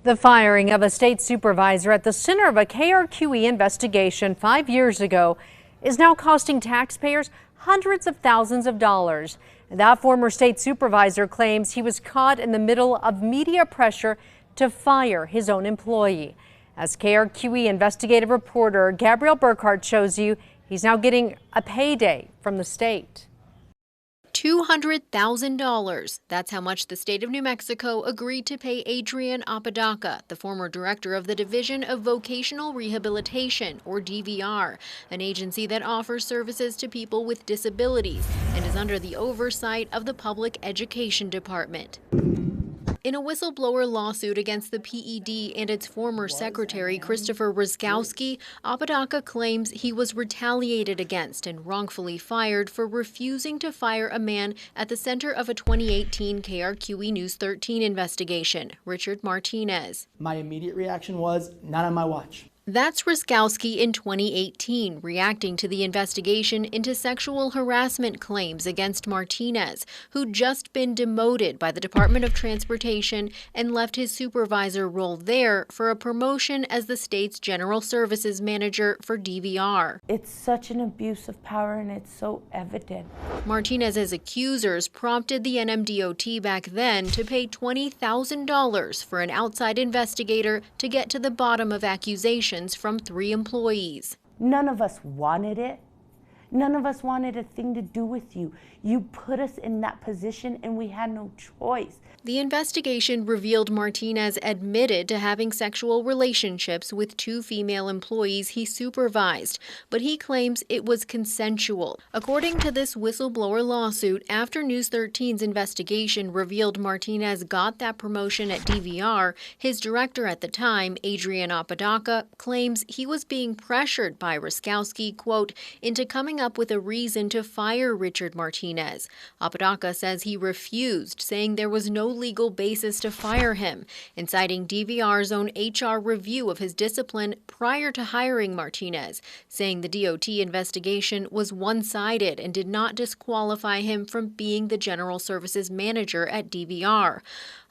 The firing of a state supervisor at the center of a KRQE investigation 5 years ago is now costing taxpayers hundreds of thousands of dollars. That former state supervisor claims he was caught in the middle of media pressure to fire his own employee. As KRQE investigative reporter Gabrielle Burkhart shows you, he's now getting a payday from the state. $200,000. That's how much the state of New Mexico agreed to pay Adrian Apodaca, the former director of the Division of Vocational Rehabilitation, or DVR, an agency that offers services to people with disabilities and is under the oversight of the Public Education Department. In a whistleblower lawsuit against the PED and its former secretary, Christopher Ruskowski, Apodaca claims he was retaliated against and wrongfully fired for refusing to fire a man at the center of a 2018 KRQE News 13 investigation, Richard Martinez. My immediate reaction was, not on my watch. That's Ruskowski in 2018, reacting to the investigation into sexual harassment claims against Martinez, who'd just been demoted by the Department of Transportation and left his supervisor role there for a promotion as the state's general services manager for DVR. It's such an abuse of power and it's so evident. Martinez's accusers prompted the NMDOT back then to pay $20,000 for an outside investigator to get to the bottom of accusations from 3 employees. None of us wanted it. None of us wanted a thing to do with you. You put us in that position and we had no choice. The investigation revealed Martinez admitted to having sexual relationships with 2 female employees he supervised, but he claims it was consensual. According to this whistleblower lawsuit, after News 13's investigation revealed Martinez got that promotion at DVR, his director at the time, Adrian Apodaca, claims he was being pressured by Ruskowski, quote, into coming up with a reason to fire Richard Martinez. Apodaca says he refused, saying there was no legal basis to fire him, inciting DVR's own HR review of his discipline prior to hiring Martinez, saying the DOT investigation was one-sided and did not disqualify him from being the general services manager at DVR.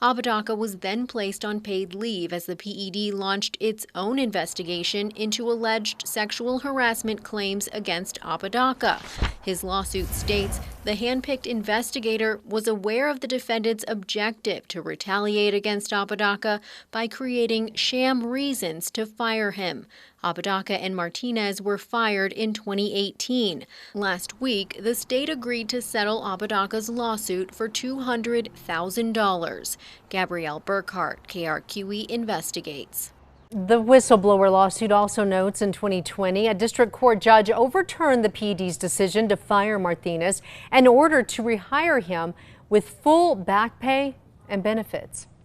Apodaca was then placed on paid leave as the PED launched its own investigation into alleged sexual harassment claims against Apodaca. His lawsuit states the handpicked investigator was aware of the defendant's objective to retaliate against Apodaca by creating sham reasons to fire him. Apodaca and Martinez were fired in 2018. Last week, the state agreed to settle Apodaca's lawsuit for $200,000. Gabrielle Burkhart, KRQE investigates. The whistleblower lawsuit also notes in 2020, a district court judge overturned the PED's decision to fire Martinez and ordered to rehire him with full back pay and benefits.